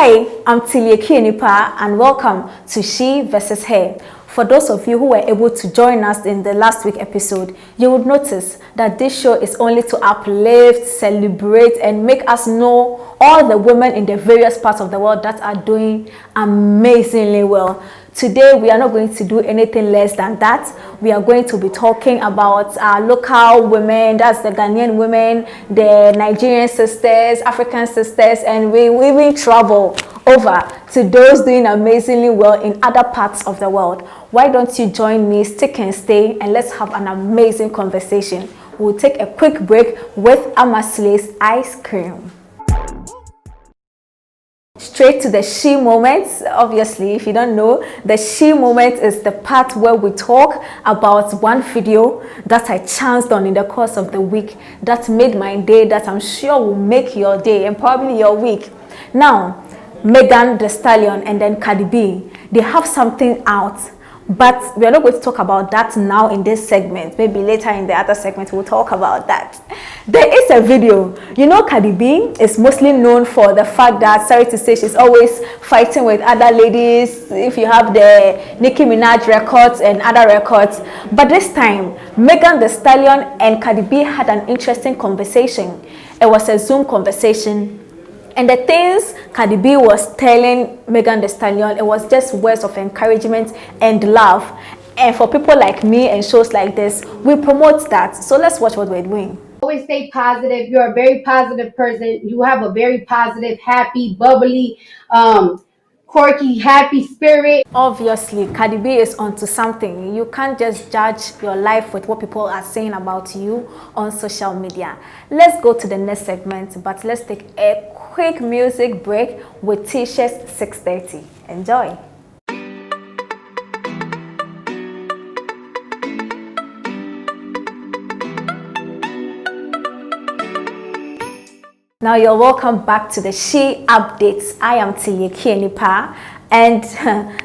Hi, I'm Tilieki Enipa and welcome to She vs. Her. For those of you who were able to join us in the last week episode, you would notice that this show is only to uplift, celebrate, and make us know all the women in the various parts of the world that are doing amazingly well. Today, we are not going to do anything less than that. We are going to be talking about our local women, that's the Ghanaian women, the Nigerian sisters, African sisters, and we even travel over to those doing amazingly well in other parts of the world. Why don't you join me, stick and stay, and let's have an amazing conversation. We'll take a quick break with Amasle's ice cream. Straight to the She Moments. Obviously, if you don't know, the She Moment is the part where we talk about one video that I chanced on in the course of the week that made my day, that I'm sure will make your day and probably your week. Now, Megan Thee Stallion and then Cardi B, they have something out, but we are not going to talk about that now in this segment. Maybe later in the other segment we'll talk about that. There is a video. You know, Cardi B is mostly known for the fact that, sorry to say, she's always fighting with other ladies. If you have the Nicki Minaj records and other records, but this time Megan Thee Stallion and Cardi B had an interesting conversation. It was a Zoom conversation. And the things Cardi B was telling Megan Thee Stallion, it was just words of encouragement and love. And for people like me and shows like this, we promote that. So let's watch what we're doing. Always stay positive. You're a very positive person. You have a very positive, happy, bubbly, quirky, happy spirit. Obviously, Cardi B is onto something. You can't just judge your life with what people are saying about you on social media. Let's go to the next segment, but let's take a quick music break with T-Shirts 630. Enjoy. Now you're welcome back to the She Updates. I am Tilieki Enipa, and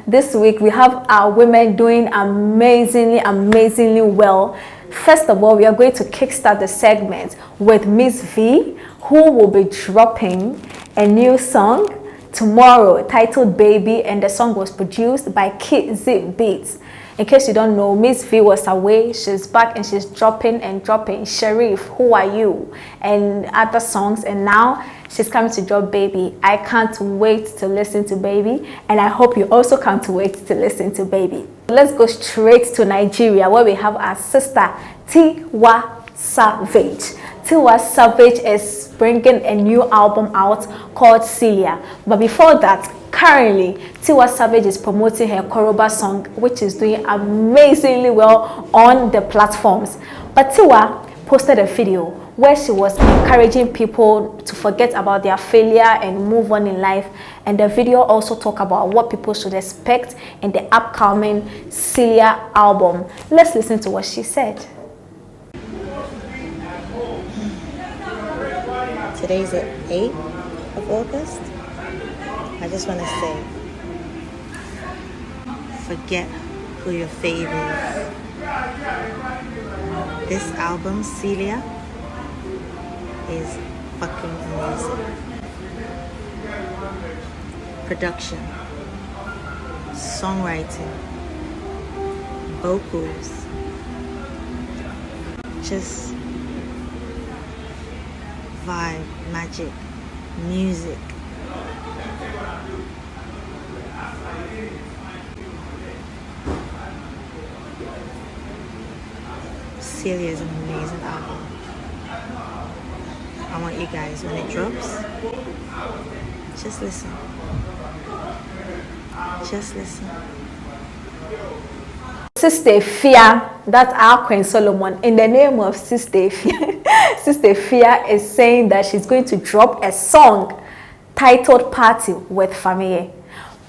this week we have our women doing amazingly well. First of all, we are going to kickstart the segment with Miss V, who will be dropping a new song tomorrow titled Baby, and the song was produced by Kid Zip Beats. In case you don't know, Miss V was away, she's back and she's dropping Sharif, Who Are You, and other songs, and now she's coming to drop Baby. I can't wait to listen to Baby, and I hope you also can't wait to listen to Baby. Let's go straight to Nigeria, where we have our sister Tiwa Savage. Tiwa Savage is bringing a new album out called Celia. But before that, currently, Tiwa Savage is promoting her Koroba song, which is doing amazingly well on the platforms. But Tiwa posted a video where she was encouraging people to forget about their failure and move on in life. And the video also talked about what people should expect in the upcoming Celia album. Let's listen to what she said. Today's the 8th of August. I just want to say, forget who your fave is. This album, Celia, is fucking amazing. Production, songwriting, vocals, just vibe, magic, music. Celia is an amazing album. I want you guys, when it drops, just listen. Just listen. Sister Fia, that's our Queen Solomon. In the name of Sister Fia, Sister Fia is saying that she's going to drop a song titled Party with Famille.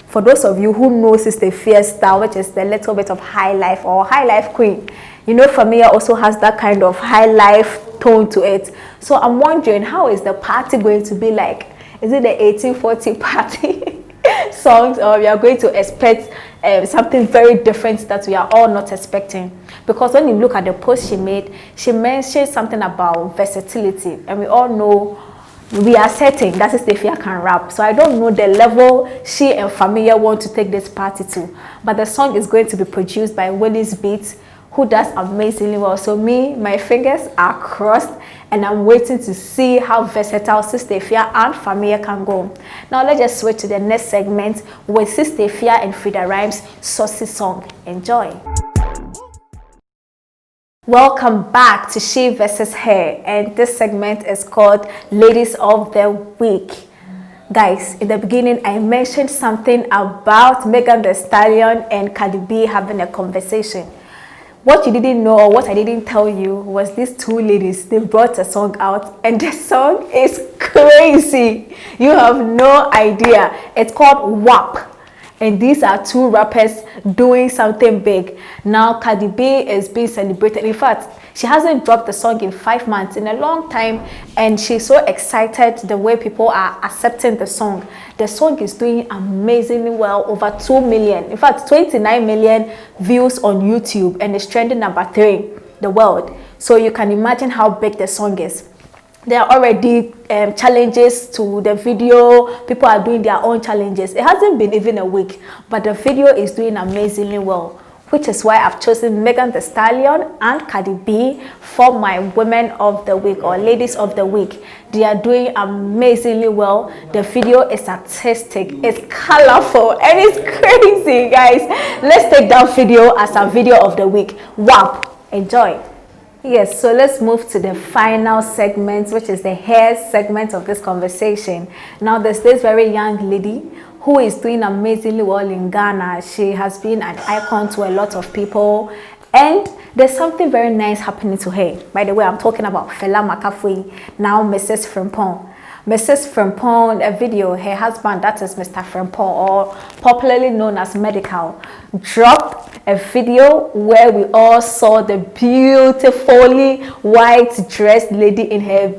For those of you who know Sister Fia's style, which is the little bit of high life or high life queen, you know Famille also has that kind of high life tone to it. So I'm wondering, how is the party going to be like? Is it the 1840 party songs, or we are going to expect something very different that we are all not expecting? Because when you look at the post she made, she mentioned something about versatility, and we all know we are certain that Sister Ifya can rap. So I don't know the level she and Familia want to take this party to. But the song is going to be produced by Willis Beats, who does amazingly well. So my fingers are crossed, and I'm waiting to see how versatile Sister Ifya and Familia can go. Now let's just switch to the next segment with Sister Ifya and Frida Rhymes' Saucy Song. Enjoy. Welcome back to She vs. Her, and this segment is called Ladies of the Week. Guys, in the beginning I mentioned something about Megan Thee Stallion and Cardi B having a conversation. What you didn't know, or what I didn't tell you, was these two ladies, they brought a song out, and the song is crazy. You have no idea. It's called WAP. And these are two rappers doing something big. Now Cardi B is being celebrated. In fact, she hasn't dropped the song in 5 months, in a long time, and she's so excited the way people are accepting the song. The song is doing amazingly well, over 2 million, in fact 29 million views on YouTube, and it's trending number 3 the world. So you can imagine how big the song is. There are already challenges to the video. People are doing their own challenges. It hasn't been even a week, but the video is doing amazingly well, which is why I've chosen Megan Thee Stallion and Cardi B for my Women of the Week, or Ladies of the Week. They are doing amazingly well. The video is artistic, it's colorful, and it's crazy, guys. Let's take that video as our video of the week. Wow, enjoy. Yes, so let's move to the final segment, which is the hair segment of this conversation. Now, there's this very young lady who is doing amazingly well in Ghana. She has been an icon to a lot of people, and there's something very nice happening to her. By the way, I'm talking about Fela Makafui, now Mrs. Frimpong. Mrs. Frimpong, a video, her husband, that is Mr. Frimpong, or popularly known as Medical, dropped a video where we all saw the beautifully white dressed lady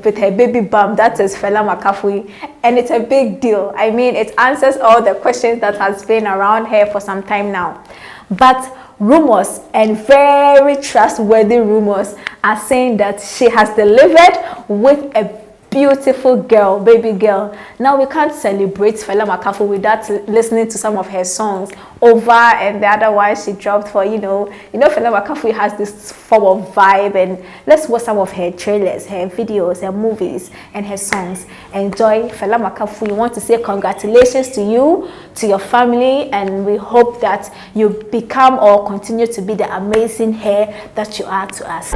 with her baby bump, that is Fela Makafui, and it's a big deal. I mean, it answers all the questions that has been around her for some time now. But rumors, and very trustworthy rumors, are saying that she has delivered with a beautiful girl, baby girl. Now, we can't celebrate Fela Makafui without listening to some of her songs over and the other one she dropped for, you know Fela Makafui has this form of vibe, and let's watch some of her trailers, her videos, her movies, and her songs. Enjoy Fela Makafui. We want to say congratulations to you, to your family, and we hope that you become or continue to be the amazing hair that you are to us.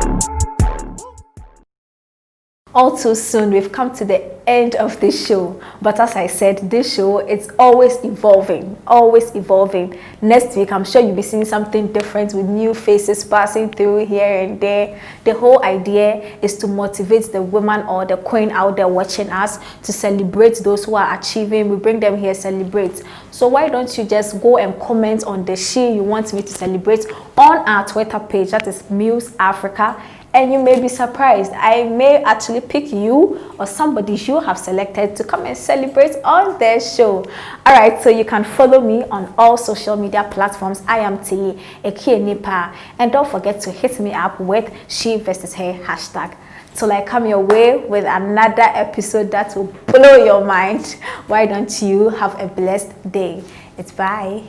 All too soon, we've come to the end of this show, but as I said, this show is always evolving, always evolving. Next week, I'm sure you'll be seeing something different with new faces passing through here and there. The whole idea is to motivate the woman or the queen out there watching us to celebrate those who are achieving. We bring them here, celebrate. So why don't you just go and comment on the she you want me to celebrate on our Twitter page, that is Muse Africa. And you may be surprised, I may actually pick you or somebody you have selected to come and celebrate on their show. All right, so you can follow me on all social media platforms. I am Tilly Ekienipa, and don't forget to hit me up with She vs. Her hashtag. Till I come your way with another episode that will blow your mind. Why don't you have a blessed day? It's bye.